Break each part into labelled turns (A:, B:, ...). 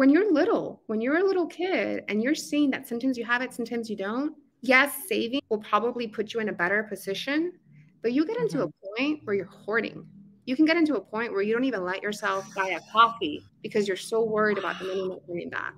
A: when you're a little kid and you're seeing that sometimes you have it, sometimes you don't. Yes, saving will probably put you in a better position, but you get into a point where you're hoarding. You can get into a point where you don't even let yourself buy a coffee because you're so worried about the money not coming back.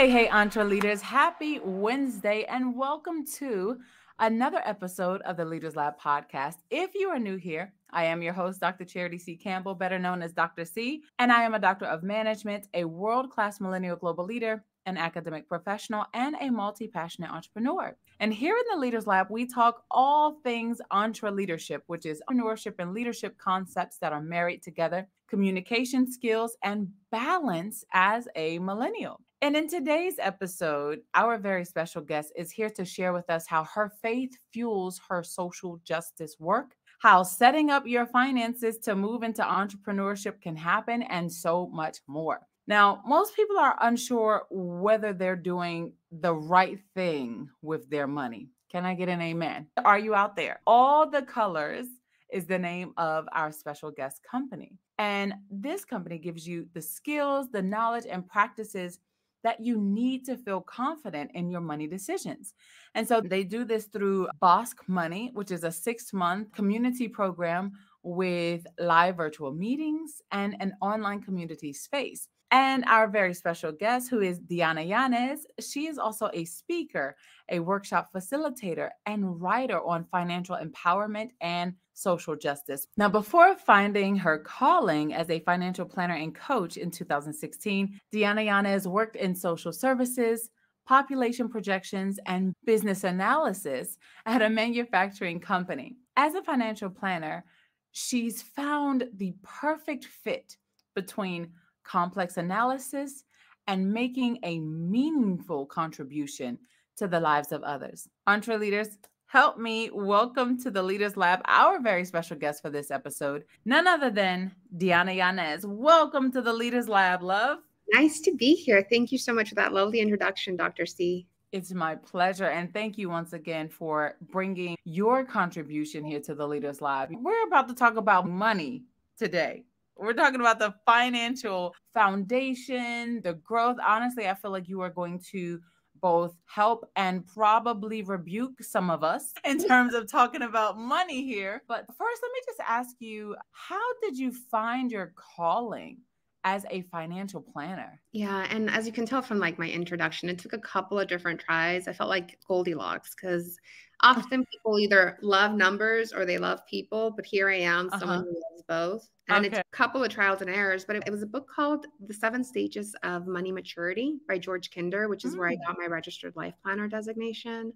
B: Hey, Entreleaders. Happy Wednesday and welcome to another episode of the Leaders Lab podcast. If you are new here, I am your host, Dr. Charity C. Campbell, better known as Dr. C, and I am a doctor of management, a world-class millennial global leader, an academic professional, and a multi-passionate entrepreneur. And here in the Leaders Lab, we talk all things entreleadership, which is entrepreneurship and leadership concepts that are married together, communication skills, and balance as a millennial. And in today's episode, our very special guest is here to share with us how her faith fuels her social justice work, how setting up your finances to move into entrepreneurship can happen, and so much more. Now, most people are unsure whether they're doing the right thing with their money. Can I get an amen? Are you out there? All the Colors is the name of our special guest company. And this company gives you the skills, the knowledge, and practices that you need to feel confident in your money decisions. And so they do this through Bosk Money, which is a 6-month community program with live virtual meetings and an online community space. And our very special guest, who is Diana Yanez, she is also a speaker, a workshop facilitator, and writer on financial empowerment and social justice. Now, before finding her calling as a financial planner and coach in 2016, Diana Yanez worked in social services, population projections, and business analysis at a manufacturing company. As a financial planner, she's found the perfect fit between complex analysis and making a meaningful contribution to the lives of others. Entreleaders, help me welcome to the Leaders Lab our very special guest for this episode, none other than Diana Yanez. Welcome to the Leaders Lab, love.
A: Nice to be here. Thank you so much for that lovely introduction, Dr. C.
B: It's my pleasure. And thank you once again for bringing your contribution here to the Leaders Lab. We're about to talk about money today. We're talking about the financial foundation, the growth. Honestly, I feel like you are going to both help and probably rebuke some of us in terms of talking about money here. But first, let me just ask you, how did you find your calling as a financial planner?
A: Yeah. And as you can tell from like my introduction, it took a couple of different tries. I felt like Goldilocks because often people either love numbers or they love people. But here I am, someone who loves both. And it's a couple of trials and errors, but it was a book called The 7 Stages of Money Maturity by George Kinder, which is where I got my registered life planner designation.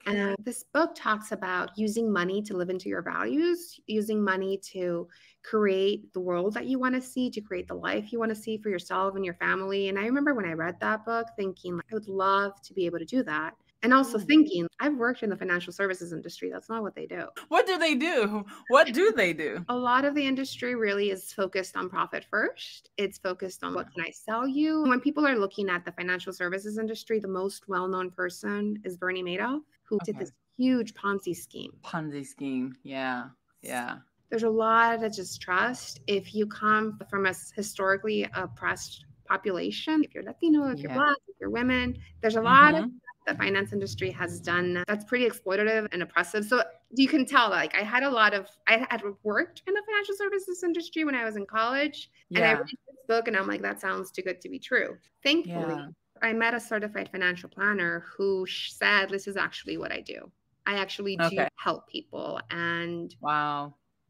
A: And this book talks about using money to live into your values, using money to create the world that you want to see, to create the life you want to see for yourself and your family. And I remember when I read that book thinking, I would love to be able to do that. And also thinking, I've worked in the financial services industry. That's not what they do.
B: What do they do? What do they do?
A: A lot of the industry really is focused on profit first. It's focused on what can I sell you? When people are looking at the financial services industry, the most well-known person is Bernie Madoff, who did this huge Ponzi scheme.
B: Ponzi scheme. Yeah.
A: There's a lot of distrust. If you come from a historically oppressed population, if you're Latino, if you're Black, if you're women, there's a lot of the finance industry has done that's pretty exploitative and oppressive. So you can tell, like, I had worked in the financial services industry when I was in college, and I read this book and I'm like, that sounds too good to be true. Thankfully, I met a certified financial planner who said, this is actually what I do. I actually do help people. And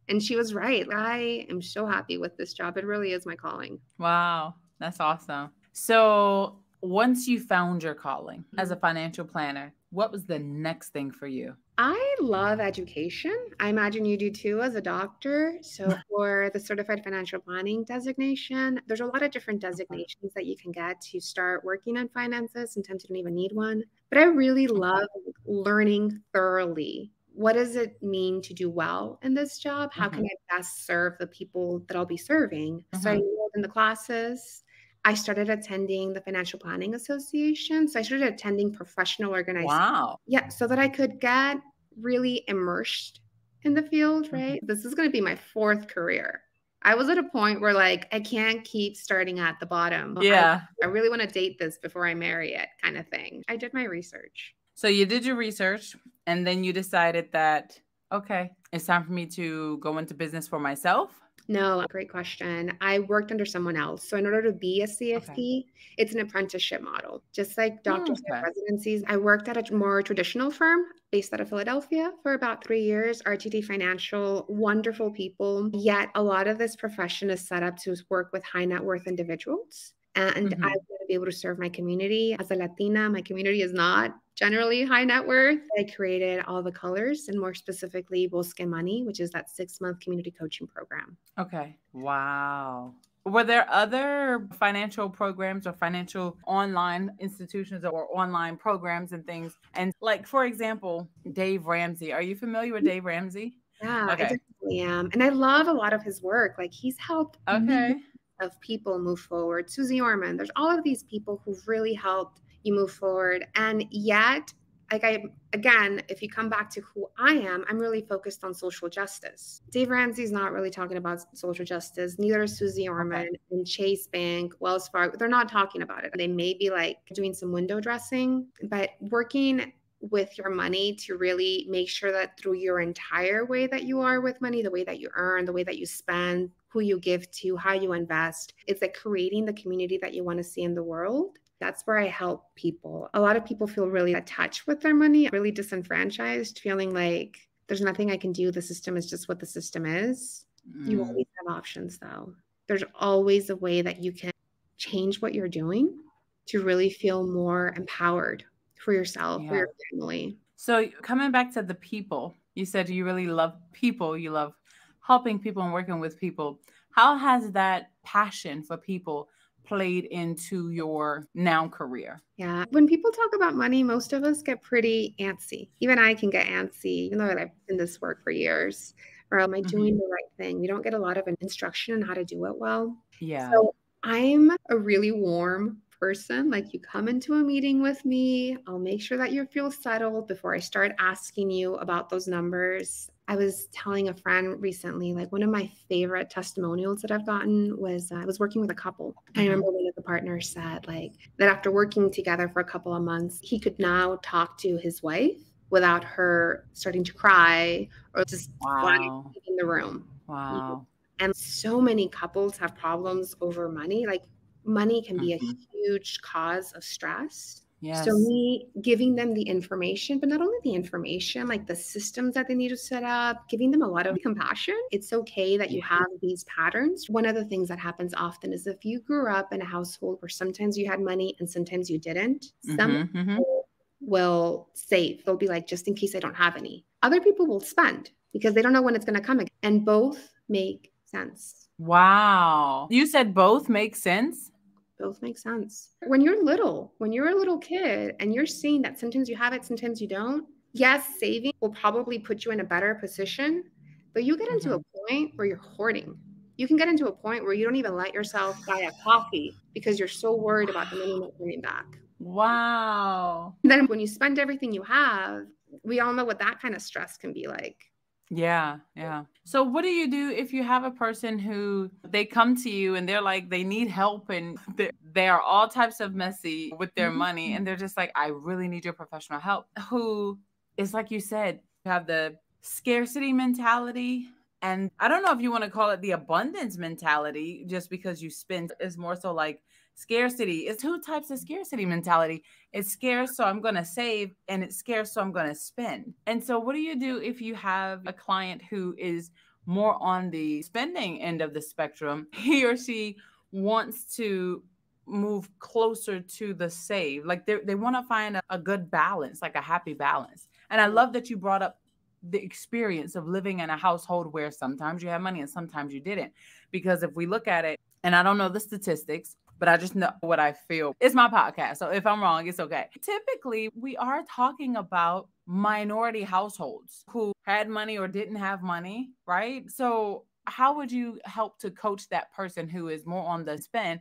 A: and she was right. I am so happy with this job. It really is my calling.
B: Wow. That's awesome. So once you found your calling as a financial planner, what was the next thing for you?
A: I love education. I imagine you do too as a doctor. So for the certified financial planning designation, there's a lot of different designations that you can get to start working on finances. Sometimes you don't even need one. But I really love learning thoroughly. What does it mean to do well in this job? How can I best serve the people that I'll be serving? So I enrolled in the classes. I started attending the Financial Planning Association. So I started attending professional organizations.
B: Wow.
A: Yeah, so that I could get really immersed in the field, right?
B: Mm-hmm.
A: This is going to be my 4th career. I was at a point where like, I can't keep starting at the bottom.
B: Yeah.
A: I really want to date this before I marry it kind of thing. I did my research.
B: So you did your research and then you decided that, okay, it's time for me to go into business for myself.
A: No, great question. I worked under someone else. So in order to be a
B: Okay.
A: CFP, it's an apprenticeship model. Just like doctors have
B: Okay.
A: residencies, I worked at a more traditional firm based out of Philadelphia for about 3 years, RTD Financial, wonderful people. Yet a lot of this profession is set up to work with high net worth individuals. And I want to be able to serve my community. As a Latina, my community is not generally high net worth. I created All the Colors, and more specifically, Busque Money, which is that 6-month community coaching program.
B: Okay. Wow. Were there other financial programs or financial online institutions or online programs and things? And like, for example, Dave Ramsey. Are you familiar with Dave Ramsey?
A: Yeah, I
B: Okay.
A: definitely am. And I love a lot of his work. Like he's helped millions
B: Okay.
A: of people move forward. Susie Orman, there's all of these people who've really helped you move forward. And yet, again, if you come back to who I am, I'm really focused on social justice. Dave Ramsey's not really talking about social justice. Neither is Susie Orman and Chase Bank, Wells Fargo. They're not talking about it. They may be like doing some window dressing, but working with your money to really make sure that through your entire way that you are with money, the way that you earn, the way that you spend, who you give to, how you invest, it's like creating the community that you want to see in the world. That's where I help people. A lot of people feel really attached with their money, really disenfranchised, feeling like there's nothing I can do. The system is just what the system is. You always have options though. There's always a way that you can change what you're doing to really feel more empowered for yourself, for your family.
B: So coming back to the people, you said you really love people. You love helping people and working with people. How has that passion for people played into your now career?
A: Yeah. When people talk about money, most of us get pretty antsy. Even I can get antsy, even though I've been in this work for years. Or am I doing the right thing? We don't get a lot of instruction on how to do it well.
B: Yeah.
A: So I'm a really warm person. Like you come into a meeting with me, I'll make sure that you feel settled before I start asking you about those numbers. I was telling a friend recently, like one of my favorite testimonials that I've gotten was I was working with a couple. I remember one of the partners said like that after working together for a couple of months, he could now talk to his wife without her starting to cry or just flying in the room.
B: Wow.
A: And so many couples have problems over money. Like money can be a huge cause of stress.
B: Yes.
A: So me giving them the information, but not only the information, like the systems that they need to set up, giving them a lot of compassion. It's okay that you have these patterns. One of the things that happens often is if you grew up in a household where sometimes you had money and sometimes you didn't, some people will save. They'll be like, just in case I don't have any. Other people will spend because they don't know when it's going to come again. And both make sense.
B: Wow. You said both make sense?
A: Both make sense. When you're a little kid and you're seeing that sometimes you have it, sometimes you don't. Yes, saving will probably put you in a better position, but you get into a point where you're hoarding. You can get into a point where you don't even let yourself buy a coffee because you're so worried about the money not coming back.
B: Wow.
A: And then when you spend everything you have, we all know what that kind of stress can be like.
B: Yeah. Yeah. So what do you do if you have a person who they come to you and they're like, they need help and they are all types of messy with their money. And they're just like, I really need your professional help. Who is, like you said, have the scarcity mentality. And I don't know if you want to call it the abundance mentality, just because you spend is more so like scarcity. It's two types of scarcity mentality. It's scarce, so I'm going to save, and it's scarce, so I'm going to spend. And so what do you do if you have a client who is more on the spending end of the spectrum? He or she wants to move closer to the save. Like they want to find a good balance, like a happy balance. And I love that you brought up the experience of living in a household where sometimes you have money and sometimes you didn't. Because if we look at it, and I don't know the statistics, but I just know what I feel. It's my podcast, so if I'm wrong, it's okay. Typically, we are talking about minority households who had money or didn't have money, right? So how would you help to coach that person who is more on the spend,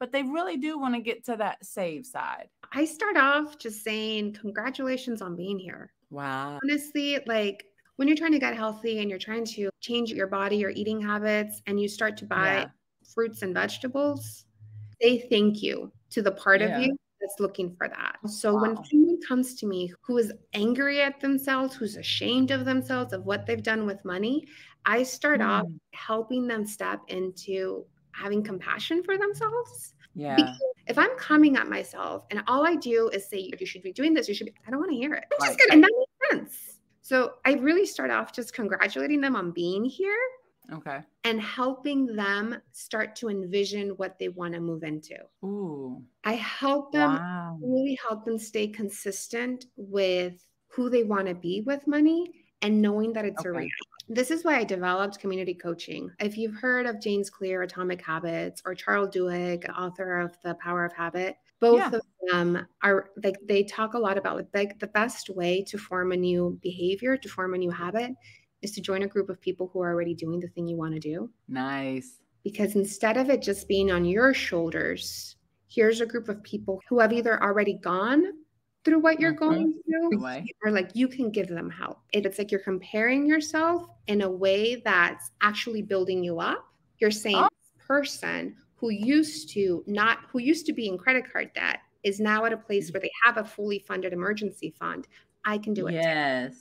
B: but they really do want to get to that save side.
A: I start off just saying, congratulations on being here.
B: Wow.
A: Honestly, like when you're trying to get healthy and you're trying to change your body, your eating habits, and you start to buy fruits and vegetables, they thank you to the part of you that's looking for that. So when someone comes to me who is angry at themselves, who's ashamed of themselves, of what they've done with money, I start off helping them step into having compassion for themselves.
B: Yeah.
A: Because if I'm coming at myself and all I do is say, you should be doing this, you should be, I don't want to hear it. I'm just gonna, and that makes sense. So I really start off just congratulating them on being here.
B: Okay.
A: And helping them start to envision what they want to move into.
B: Ooh.
A: I help them, really help them stay consistent with who they want to be with money and knowing that it's a reality. This is why I developed community coaching. If you've heard of James Clear, Atomic Habits, or Charles Duhigg, author of The Power of Habit, both of them are like, they talk a lot about like the best way to form a new behavior, to form a new habit, is to join a group of people who are already doing the thing you want to do.
B: Nice.
A: Because instead of it just being on your shoulders, here's a group of people who have either already gone through what you're going through, or like you can give them help. It's like you're comparing yourself in a way that's actually building you up. You're saying this person who used to be in credit card debt is now at a place where they have a fully funded emergency fund. I can do it.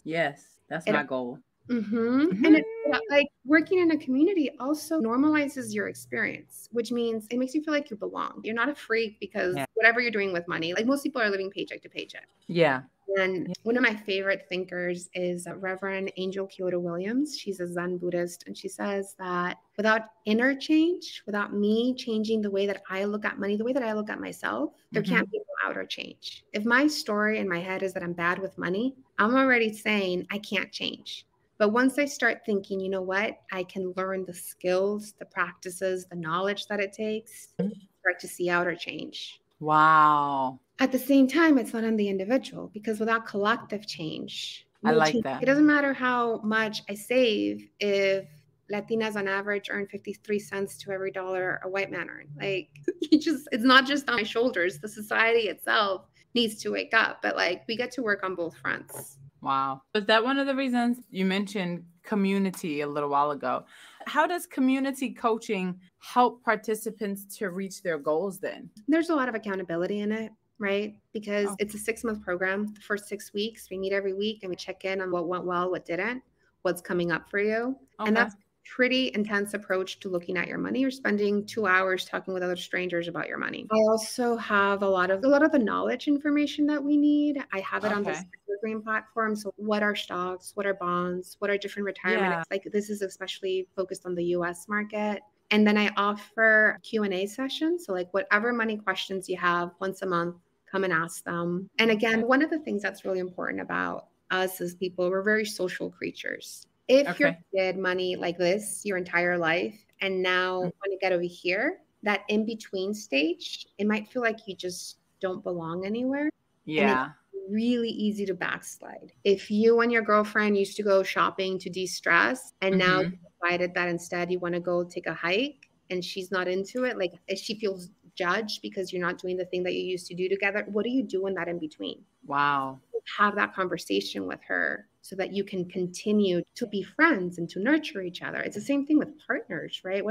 B: Yes. That's my goal.
A: And it's like working in a community also normalizes your experience, which means it makes you feel like you belong. You're not a freak because whatever you're doing with money, like most people are living paycheck to paycheck.
B: Yeah.
A: And one of my favorite thinkers is Reverend Angel Kyoto Williams. She's a Zen Buddhist. And she says that without inner change, without me changing the way that I look at money, the way that I look at myself, there can't be no outer change. If my story in my head is that I'm bad with money, I'm already saying I can't change. But once I start thinking, you know what, I can learn the skills, the practices, the knowledge that it takes, start to see outer change.
B: Wow.
A: At the same time, it's not on the individual, because without collective change,
B: I like that.
A: It doesn't matter how much I save if Latinas on average earn 53 cents to every dollar a white man earns. Like, it's not just on my shoulders. The society itself needs to wake up, but like we get to work on both fronts.
B: Wow. Was that one of the reasons you mentioned community a little while ago? How does community coaching help participants to reach their goals then?
A: There's a lot of accountability in it, right? Because it's a 6-month program. The first 6 weeks, we meet every week and we check in on what went well, what didn't, what's coming up for you. And that's pretty intense approach to looking at your money. You're spending 2 hours talking with other strangers about your money. I also have a lot of the knowledge information that we need. I have it on this green platform. So what are stocks? What are bonds? What are different retirement? Like this is especially focused on the US market. And then I offer Q&A sessions. So like whatever money questions you have once a month, come and ask them. And again, one of the things that's really important about us as people, we're very social creatures. If you did money like this your entire life and now want to get over here, that in-between stage, it might feel like you just don't belong anywhere.
B: Yeah.
A: And it's really easy to backslide. If you and your girlfriend used to go shopping to de-stress and now you decided that instead you want to go take a hike and she's not into it, like if she feels judged because you're not doing the thing that you used to do together, what do you do in that in-between?
B: Wow.
A: Have that conversation with her so that you can continue to be friends and to nurture each other. It's the same thing with partners, right?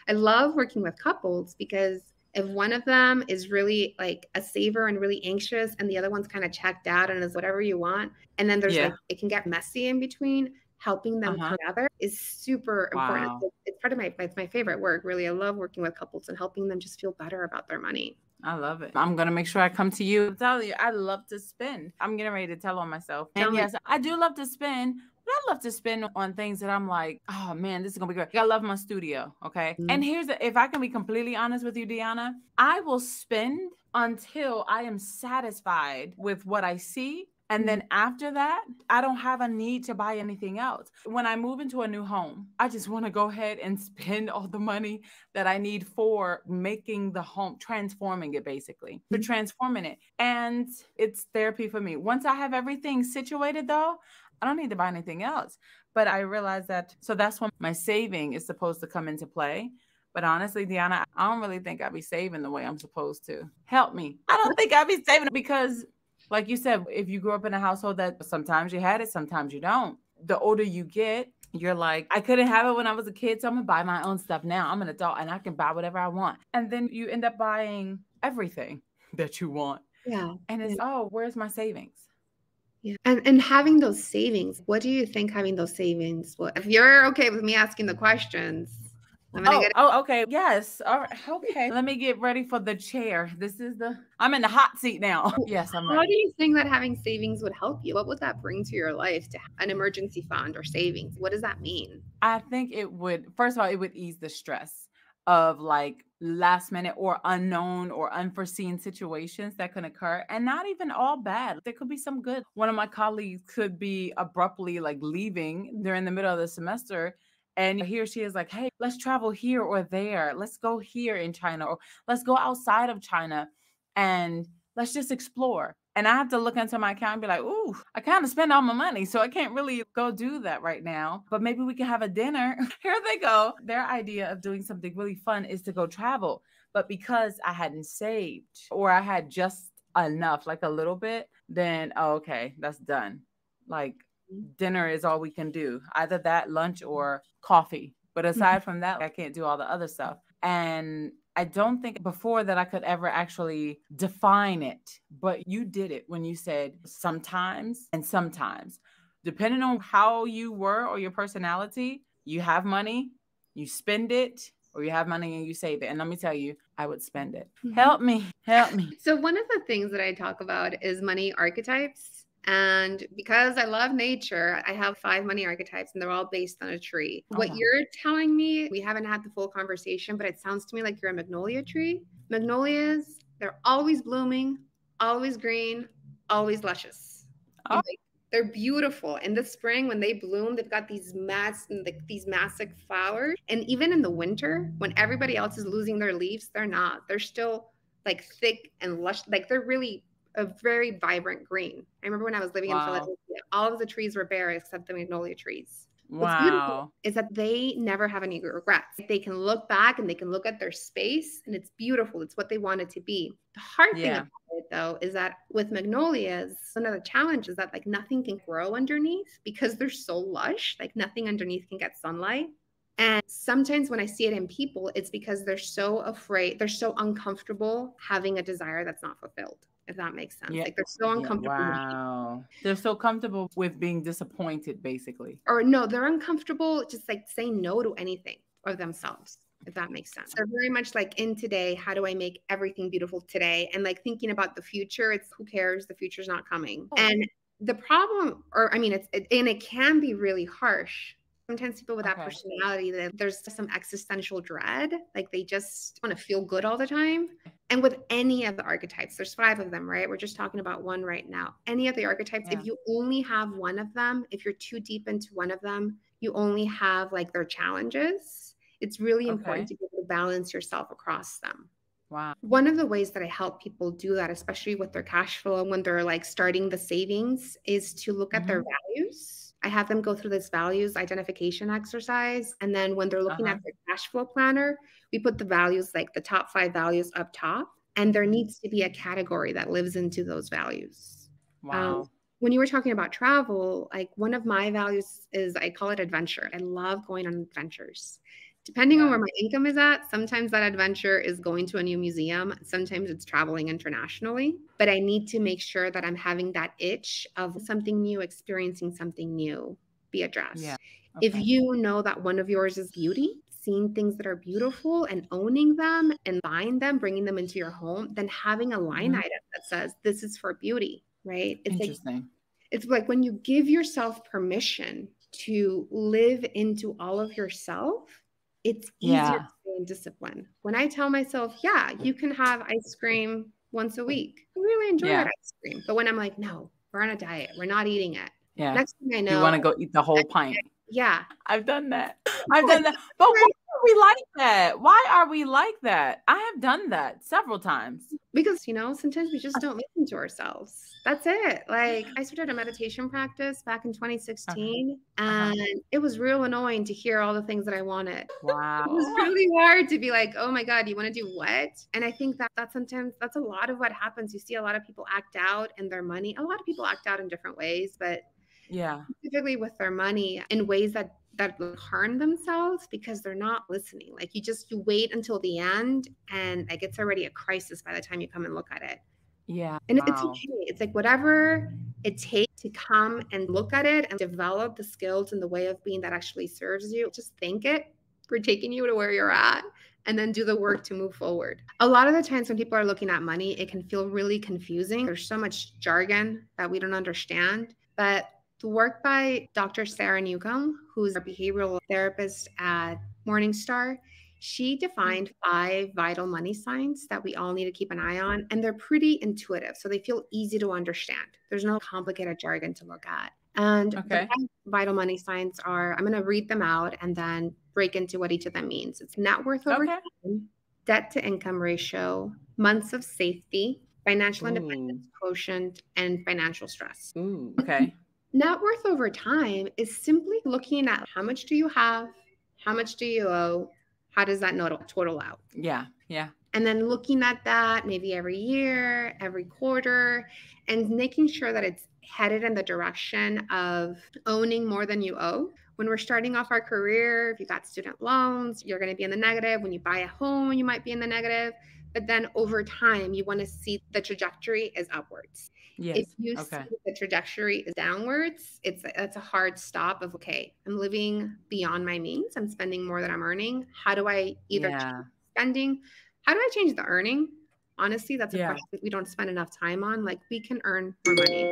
A: I love working with couples because if one of them is really like a saver and really anxious and the other one's kind of checked out and is whatever you want, and then there's like, it can get messy in between, helping them come together is super important. It's part of my favorite work, really. I love working with couples and helping them just feel better about their money.
B: I love it. I'm going to make sure I come to you. Tell you, I love to spend. I'm getting ready to tell on myself. And yes, I do love to spend, but I love to spend on things that I'm like, oh man, this is going to be great. I love my studio. Okay. And if I can be completely honest with you, Diana, I will spend until I am satisfied with what I see. And then after that, I don't have a need to buy anything else. When I move into a new home, I just want to go ahead and spend all the money that I need for making the home, transforming it basically, for transforming it. And it's therapy for me. Once I have everything situated though, I don't need to buy anything else. But I realize that, so that's when my saving is supposed to come into play. But honestly, Diana, I don't really think I be saving the way I'm supposed to. Help me. I don't think I be saving because, like you said, if you grew up in a household that sometimes you had it, sometimes you don't. The older you get, you're like, I couldn't have it when I was a kid, so I'm gonna buy my own stuff now. I'm an adult and I can buy whatever I want. And then you end up buying everything that you want.
A: Yeah.
B: And it's, oh, where's my savings?
A: Yeah. And having those savings, what do you think having those savings? Well, if you're okay with me asking the questions, I'm gonna get
B: okay. Yes. All right. Okay. Let me get ready for the chair. I'm in the hot seat now. Yes, I'm ready.
A: How do you think that having savings would help you? What would that bring to your life, to have an emergency fund or savings? What does that mean?
B: I think it would, first of all, it would ease the stress of like last minute or unknown or unforeseen situations that can occur, and not even all bad. There could be some good. One of my colleagues could be abruptly like leaving during the middle of the semester, and he or she is like, hey, let's travel here or there. Let's go here in China, or let's go outside of China and let's just explore. And I have to look into my account and be like, ooh, I kind of spend all my money, so I can't really go do that right now. But maybe we can have a dinner. Here they go. Their idea of doing something really fun is to go travel. But because I hadn't saved, or I had just enough, like a little bit, then, oh, okay, that's done. Like dinner is all we can do. Either that, lunch, or coffee. But aside from that, I can't do all the other stuff. And I don't think before that I could ever actually define it, but you did it when you said sometimes and sometimes. Depending on how you were or your personality, you have money, you spend it, or you have money and you save it. And let me tell you, I would spend it. Help me.
A: So one of the things that I talk about is money archetypes. And because I love nature, I have 5 money archetypes, and they're all based on a tree.
B: Oh,
A: what
B: wow.
A: you're telling me, we haven't had the full conversation, but it sounds to me like you're a magnolia tree. Magnolias, they're always blooming, always green, always luscious.
B: Oh.
A: They're beautiful. In the spring, when they bloom, they've got these massive flowers. And even in the winter, when everybody else is losing their leaves, they're not. They're still like thick and lush. Like they're really a very vibrant green. I remember when I was living in Philadelphia, all of the trees were bare except the magnolia trees. What's beautiful is that they never have any regrets. They can look back and they can look at their space, and it's beautiful. It's what they want it to be. The hard thing about it, though, is that with magnolias, one of the challenges is that like nothing can grow underneath because they're so lush. Like nothing underneath can get sunlight. And sometimes when I see it in people, it's because they're so afraid, they're so uncomfortable having a desire that's not fulfilled, if that makes sense. Like they're so uncomfortable.
B: Wow. They're so comfortable with being disappointed, basically.
A: Or no, they're uncomfortable just like saying no to anything of themselves, if that makes sense. They're very much like in today, how do I make everything beautiful today? And like thinking about the future, it's who cares? The future's not coming. And the problem, it can be really harsh. Sometimes people with that personality, that there's some existential dread, like they just want to feel good all the time. And with any of the archetypes, there's 5 of them, right? We're just talking about one right now. Any of the archetypes, if you only have one of them, if you're too deep into one of them, you only have like their challenges. It's really important to be able to balance yourself across them.
B: Wow.
A: One of the ways that I help people do that, especially with their cash flow, when they're like starting the savings, is to look at their values. I have them go through this values identification exercise. And then when they're looking at their cash flow planner, we put the values, like the top 5 values up top. And there needs to be a category that lives into those values.
B: Wow.
A: When you were talking about travel, like one of my values is, I call it adventure. I love going on adventures. Depending on where my income is at, sometimes that adventure is going to a new museum. Sometimes it's traveling internationally. But I need to make sure that I'm having that itch of something new, experiencing something new be addressed. Yeah. If you know that one of yours is beauty, seeing things that are beautiful and owning them and buying them, bringing them into your home, then having a line item that says, this is for beauty, right? It's interesting. It's like when you give yourself permission to live into all of yourself, it's easier to stay in discipline. When I tell myself, you can have ice cream once a week, I really enjoy that ice cream. But when I'm like, no, we're on a diet, we're not eating it. Next thing I know,
B: you want to go eat the whole pint.
A: Yeah.
B: I've done that. But we like that? Why are we like that? I have done that several times.
A: Because, sometimes we just don't listen to ourselves. That's it. Like, I started a meditation practice back in 2016, and it was real annoying to hear all the things that I wanted.
B: Wow.
A: It was really hard to be like, oh my God, you want to do what? And I think that sometimes that's a lot of what happens. You see a lot of people act out in their money. A lot of people act out in different ways, but specifically with their money in ways that harm themselves because they're not listening. Like you wait until the end, and like it's already a crisis by the time you come and look at it.
B: Yeah.
A: And it's okay. It's like whatever it takes to come and look at it and develop the skills and the way of being that actually serves you. Just thank it for taking you to where you're at, and then do the work to move forward. A lot of the times when people are looking at money, it can feel really confusing. There's so much jargon that we don't understand. But the work by Dr. Sarah Newcomb, who's a behavioral therapist at Morningstar, she defined 5 vital money signs that we all need to keep an eye on. And they're pretty intuitive, so they feel easy to understand. There's no complicated jargon to look at. And the 5 vital money signs are, I'm going to read them out and then break into what each of them means. It's net worth over time, debt to income ratio, months of safety, financial independence quotient, and financial stress. Net worth over time is simply looking at how much do you have, how much do you owe, how does that total out?
B: Yeah.
A: And then looking at that maybe every year, every quarter, and making sure that it's headed in the direction of owning more than you owe. When we're starting off our career, if you got student loans, you're going to be in the negative. When you buy a home, you might be in the negative. But then over time, you want to see the trajectory is upwards. Yes. If you see the trajectory is downwards, that's a hard stop of, okay, I'm living beyond my means. I'm spending more than I'm earning. How do I either change spending? How do I change the earning? Honestly, that's a question we don't spend enough time on. Like, we can earn more money,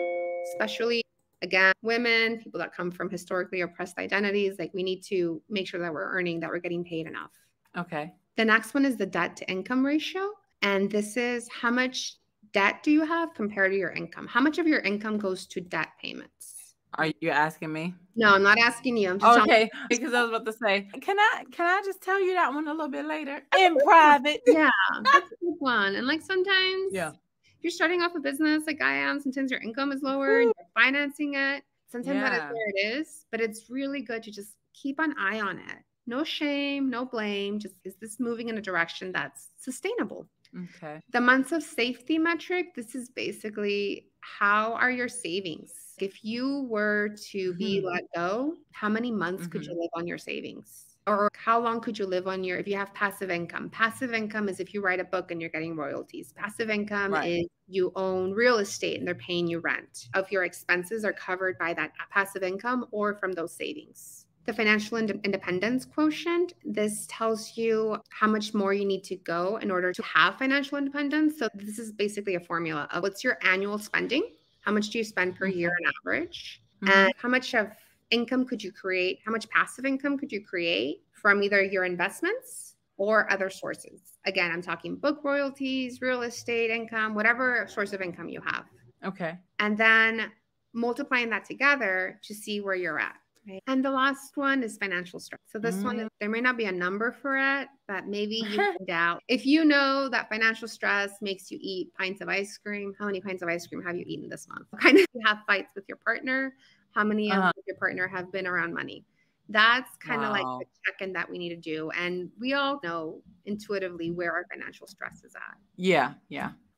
A: especially, again, women, people that come from historically oppressed identities. Like, we need to make sure that we're earning, that we're getting paid enough.
B: Okay.
A: The next one is the debt to income ratio. And this is how much debt do you have compared to your income? How much of your income goes to debt payments?
B: Are you asking me?
A: No, I'm not asking you. I'm just
B: because I was about to say, can I just tell you that one a little bit later in private?
A: Yeah, that's a good one. And like sometimes if you're starting off a business like I am, sometimes your income is lower and you're financing it. Sometimes that is where it is, but it's really good to just keep an eye on it. No shame, no blame. Just, is this moving in a direction that's sustainable?
B: Okay.
A: The months of safety metric, this is basically how are your savings? If you were to be let go, how many months could you live on your savings? Or how long could you live on if you have passive income? Passive income is if you write a book and you're getting royalties. Passive income is you own real estate and they're paying you rent. If your expenses are covered by that passive income or from those savings. The financial independence quotient, this tells you how much more you need to go in order to have financial independence. So this is basically a formula of what's your annual spending? How much do you spend per year on average? And how much of income could you create? How much passive income could you create from either your investments or other sources? Again, I'm talking book royalties, real estate income, whatever source of income you have.
B: Okay.
A: And then multiplying that together to see where you're at. Right. And the last one is financial stress. So this one, there may not be a number for it, but maybe you find out. If you know that financial stress makes you eat pints of ice cream, how many pints of ice cream have you eaten this month? What kind of you have fights with your partner? How many of your partner have been around money? That's kind of like the check-in that we need to do. And we all know intuitively where our financial stress is at.
B: Yeah.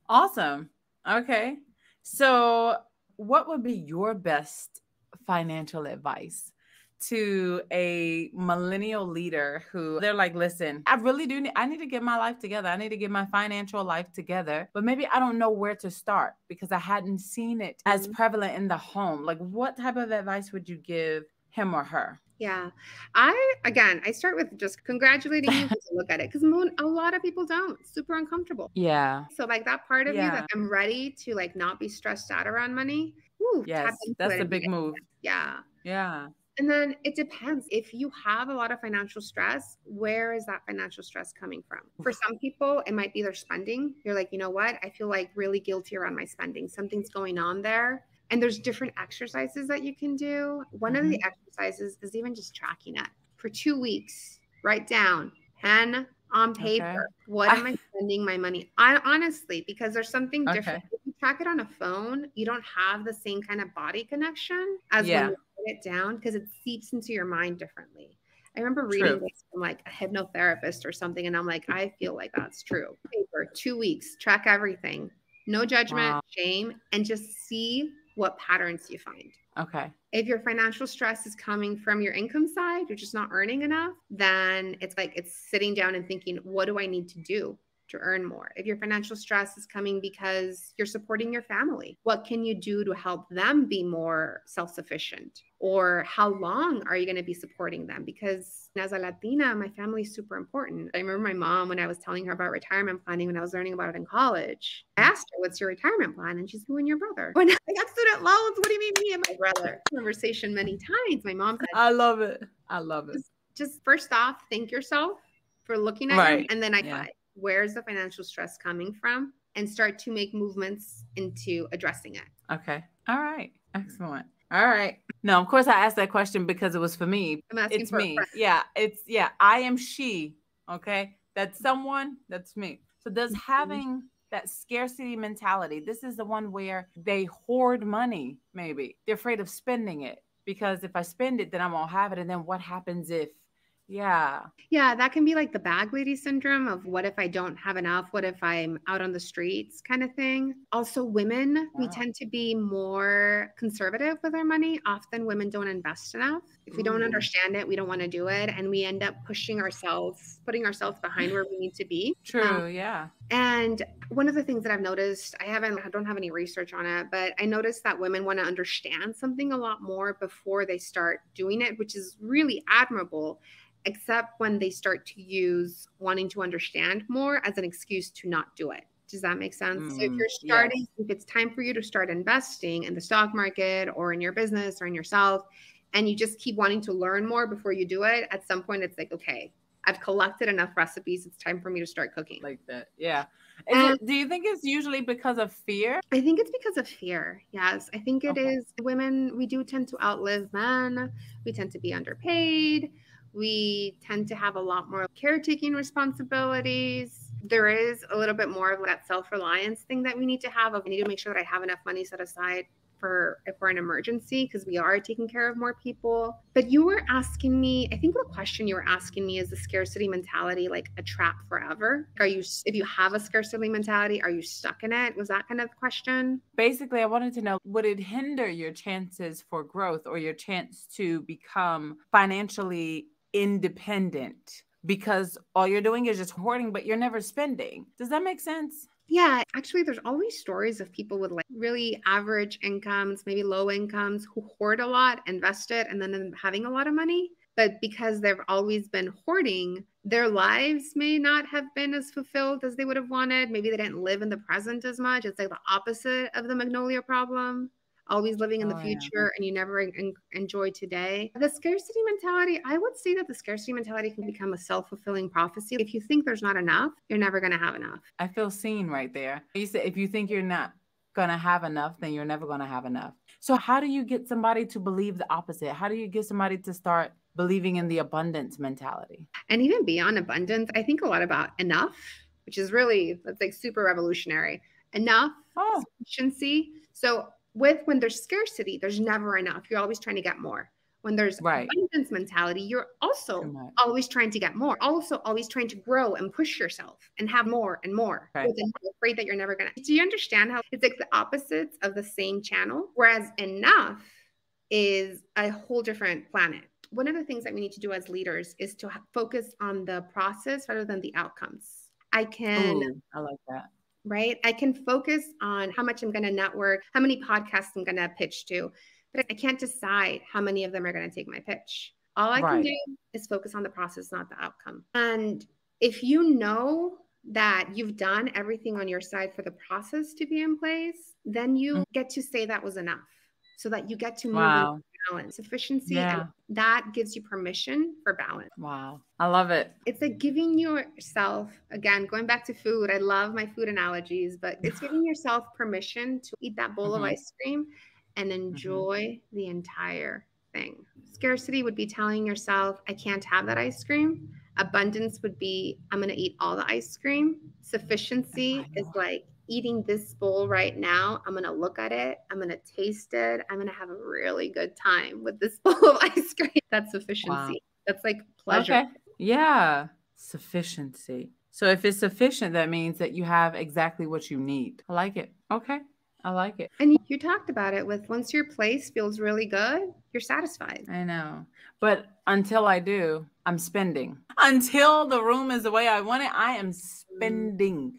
B: Awesome. Okay. So what would be your best financial advice to a millennial leader who they're like, listen, I really do I need to get my life together. I need to get my financial life together, but maybe I don't know where to start because I hadn't seen it as prevalent in the home. Like, what type of advice would you give him or her?
A: Yeah. I start with just congratulating you to look at it because a lot of people don't. It's super uncomfortable.
B: Yeah.
A: So like that part of you that I'm ready to like not be stressed out around money.
B: Yes, that's a big move.
A: Yeah.
B: Yeah.
A: And then it depends. If you have a lot of financial stress, where is that financial stress coming from? For some people, it might be their spending. You're like, you know what? I feel like really guilty around my spending. Something's going on there. And there's different exercises that you can do. One of the exercises is even just tracking it for 2 weeks. Write down pen on
B: Okay.
A: paper. What am I spending my money? I honestly, because there's something different.
B: Okay.
A: If you track it on a phone, you don't have the same kind of body connection as when
B: Yeah.
A: you write it down, because it seeps into your mind differently. I remember reading
B: True.
A: this from like a hypnotherapist or something, and I'm like, I feel like that's true. Paper, 2 weeks, track everything. No judgment,
B: Wow.
A: shame, and just see what patterns you find.
B: Okay.
A: If your financial stress is coming from your income side, you're just not earning enough, then it's like it's sitting down and thinking, what do I need to do to earn more? If your financial stress is coming because you're supporting your family, what can you do to help them be more self-sufficient? Or how long are you going to be supporting them? Because as a Latina, my family is super important. I remember my mom, when I was telling her about retirement planning, when I was learning about it in college, I asked her, what's your retirement plan? And she's, you and your brother. When I got student loans, what do you mean me and my brother? Conversation many times. My mom said,
B: I love it. I love it.
A: Just first off, thank yourself for looking at
B: Right.
A: you. And then where's the financial stress coming from? And start to make movements into addressing it.
B: Okay. All right. Excellent. All right. No, of course I asked that question because it was for me.
A: I'm asking
B: It's
A: for a
B: me.
A: friend.
B: I am she. Okay. That's someone. That's me. So does having that scarcity mentality, this is the one where they hoard money, maybe. They're afraid of spending it because if I spend it, then I won't have it. And then what happens if? Yeah,
A: that can be like the bag lady syndrome of what if I don't have enough? What if I'm out on the streets kind of thing? Also, women, we tend to be more conservative with our money. Often women don't invest enough. If we don't understand it, we don't want to do it. And we end up putting ourselves behind where we need to be.
B: True. Yeah.
A: And one of the things that I've noticed, I don't have any research on it, but I noticed that women want to understand something a lot more before they start doing it, which is really admirable, except when they start to use wanting to understand more as an excuse to not do it. Does that make sense? So if you're starting, if it's time for you to start investing in the stock market or in your business or in yourself, and you just keep wanting to learn more before you do it, at some point it's like, okay, I've collected enough recipes. It's time for me to start cooking.
B: Like that. Yeah. Do you think it's usually because of fear?
A: I think it's because of fear. Yes. I think it is. Women, we do tend to outlive men. We tend to be underpaid. We tend to have a lot more caretaking responsibilities. There is a little bit more of that self-reliance thing that we need to have. I need to make sure that I have enough money set aside for if we're an emergency, because we are taking care of more people. But you were asking me, I think the question you were asking me is the scarcity mentality like a trap forever? If you have a scarcity mentality, are you stuck in it? Was that kind of the question?
B: Basically, I wanted to know, would it hinder your chances for growth or your chance to become financially independent? Because all you're doing is just hoarding, but you're never spending. Does that make sense?
A: Yeah, actually, there's always stories of people with like really average incomes, maybe low incomes, who hoard a lot, invest it, and then end up having a lot of money. But because they've always been hoarding, their lives may not have been as fulfilled as they would have wanted. Maybe they didn't live in the present as much. It's like the opposite of the Magnolia problem. Always living in the future, and you never enjoy today. The scarcity mentality, I would say that the scarcity mentality can become a self-fulfilling prophecy. If you think there's not enough, you're never going to have enough.
B: I feel seen right there. You said if you think you're not going to have enough, then you're never going to have enough. So how do you get somebody to believe the opposite? How do you get somebody to start believing in the abundance mentality?
A: And even beyond abundance, I think a lot about enough, which is really, that's like super revolutionary. Enough, sufficiency. So when there's scarcity, there's never enough. You're always trying to get more. When there's abundance mentality, you're also always trying to get more, also always trying to grow and push yourself and have more and more. You're afraid that you're never going to. Do you understand how it's like the opposites of the same channel? Whereas enough is a whole different planet. One of the things that we need to do as leaders is to focus on the process rather than the outcomes. I like that. Right? I can focus on how much I'm going to network, how many podcasts I'm going to pitch to, but I can't decide how many of them are going to take my pitch. All I can do is focus on the process, not the outcome. And if you know that you've done everything on your side for the process to be in place, then you get to say that was enough, so that you get to move into balance, sufficiency, and that gives you permission for balance.
B: Wow. I love it.
A: It's like giving yourself, again, going back to food. I love my food analogies, but it's giving yourself permission to eat that bowl of ice cream and enjoy the entire thing. Scarcity would be telling yourself, I can't have that ice cream. Abundance would be, I'm going to eat all the ice cream. Sufficiency
B: I
A: is
B: know.
A: like eating this bowl right now. I'm going to look at it. I'm going to taste it. I'm going to have a really good time with this bowl of ice cream. That's
B: Wow.
A: sufficiency. That's like pleasure.
B: Okay. Yeah. Sufficiency. So if it's sufficient, that means that you have exactly what you need. I like it. Okay. I like it.
A: And you talked about it with once your place feels really good, you're satisfied.
B: I know. But until I do, I'm spending. Until the room is the way I want it, I am spending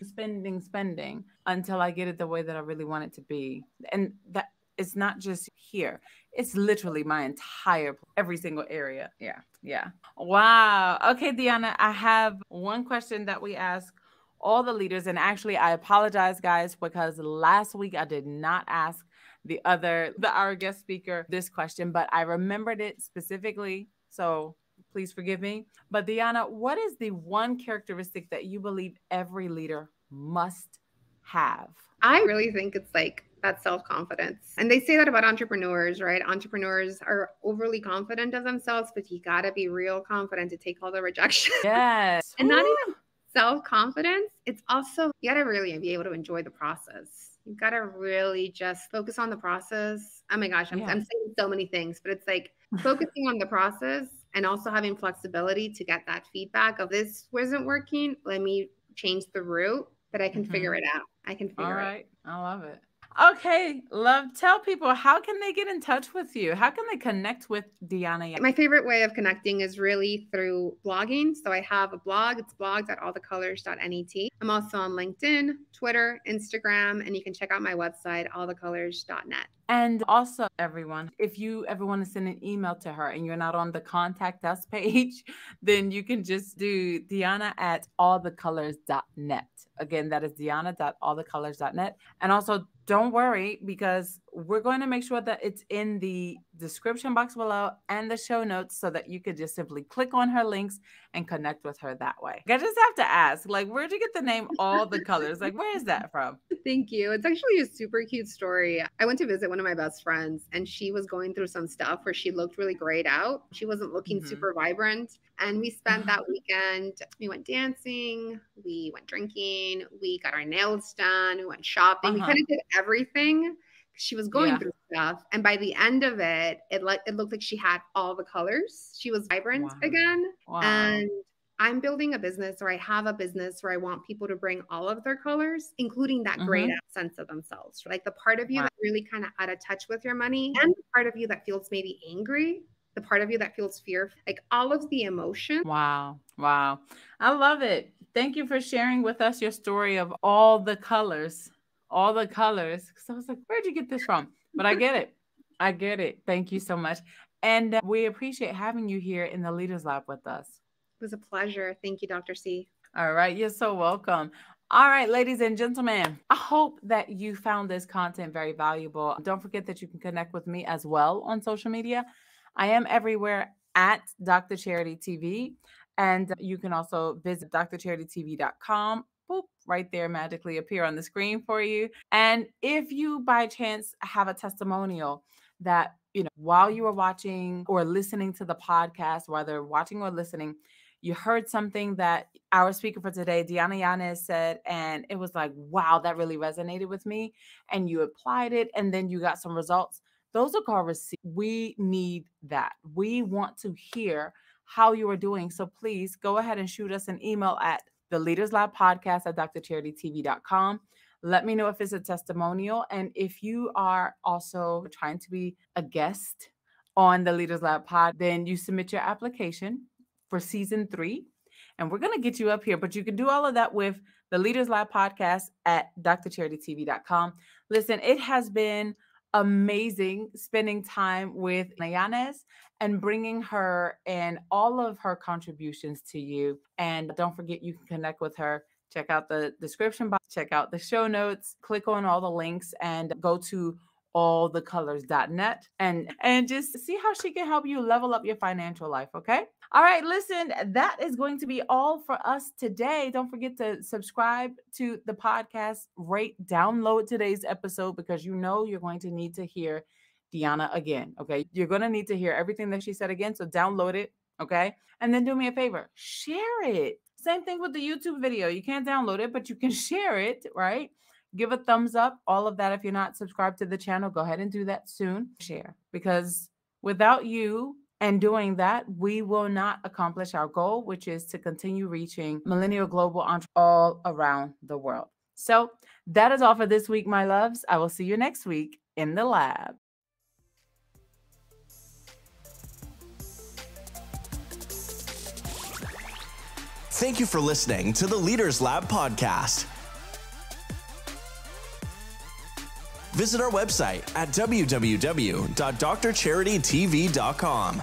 B: until I get it the way that I really want it to be. And that it's not just here. It's literally my entire every single area. Yeah. Yeah. Wow. Okay, Diana, I have one question that we ask all the leaders. And actually, I apologize, guys, because last week I did not ask our guest speaker this question, but I remembered it specifically. So please forgive me. But Diana, what is the one characteristic that you believe every leader must have?
A: I really think it's like that self-confidence. And they say that about entrepreneurs, right? Entrepreneurs are overly confident of themselves, but you got to be real confident to take all the rejection.
B: Yes.
A: And not even self-confidence, it's also, you got to really be able to enjoy the process. You got to really just focus on the process. Oh my gosh, I'm saying so many things, but it's like focusing on the process and also having flexibility to get that feedback of this wasn't working. Let me change the route, but I can figure it out. I can figure it out.
B: All right. I love it. Okay, love. Tell people, how can they get in touch with you? How can they connect with Diana?
A: My favorite way of connecting is really through blogging. So I have a blog. It's blogs@allthecolors.net. I'm also on LinkedIn, Twitter, Instagram, and you can check out my website, allthecolors.net.
B: And also, everyone, if you ever want to send an email to her and you're not on the contact us page, then you can just do Diana@allthecolors.net. Again, that is Diana.allthecolors.net. And also, don't worry, because we're going to make sure that it's in the description box below and the show notes so that you could just simply click on her links and connect with her that way. I just have to ask, like, where'd you get the name All the Colors? Like, where is that from?
A: Thank you. It's actually a super cute story. I went to visit one of my best friends and she was going through some stuff where she looked really grayed out. She wasn't looking super vibrant. And we spent that weekend, we went dancing, we went drinking, we got our nails done, we went shopping. We kind of did everything. She was going through stuff. And by the end of it, it looked like she had all the colors. She was vibrant again. And I'm building a business, or I have a business where I want people to bring all of their colors, including that grayed out sense of themselves. Like the part of you that really kind of out of touch with your money, and the part of you that feels maybe angry, the part of you that feels fear, like all of the emotions.
B: Wow. Wow. I love it. Thank you for sharing with us your story of all the colors. All the colors. So I was like, where'd you get this from? But I get it. I get it. Thank you so much. And we appreciate having you here in the Leaders Lab with us.
A: It was a pleasure. Thank you, Dr. C.
B: All right. You're so welcome. All right, ladies and gentlemen, I hope that you found this content very valuable. Don't forget that you can connect with me as well on social media. I am everywhere at DrCharityTV. And you can also visit DrCharityTV.com. Boop, right there magically appear on the screen for you. And if you by chance have a testimonial that, while you were watching or listening to the podcast, whether watching or listening, you heard something that our speaker for today, Diana Yanez, said, and it was like, wow, that really resonated with me. And you applied it, and then you got some results. Those are called receipts. We need that. We want to hear how you are doing. So please go ahead and shoot us an email at the Leaders Lab podcast at DrCharityTV.com. Let me know if it's a testimonial. And if you are also trying to be a guest on the Leaders Lab pod, then you submit your application for season 3. And we're going to get you up here, but you can do all of that with the Leaders Lab podcast at DrCharityTV.com. Listen, it has been amazing spending time with Yanez and bringing her and all of her contributions to you. And don't forget, you can connect with her. Check out the description box, check out the show notes, click on all the links, and go to allthecolors.net and just see how she can help you level up your financial life. Okay. All right. Listen, that is going to be all for us today. Don't forget to subscribe to the podcast, rate, download today's episode, because you're going to need to hear Diana again. Okay. You're going to need to hear everything that she said again. So download it, Okay. And then do me a favor, share it. Same thing with the YouTube video. You can't download it, but you can share it, right? Give a thumbs up, all of that. If you're not subscribed to the channel, go ahead and do that soon. Share, because without you and doing that, we will not accomplish our goal, which is to continue reaching millennial global entrepreneurs all around the world. So that is all for this week, my loves. I will see you next week in the lab.
C: Thank you for listening to the Leaders Lab podcast. Visit our website at www.drcharitytv.com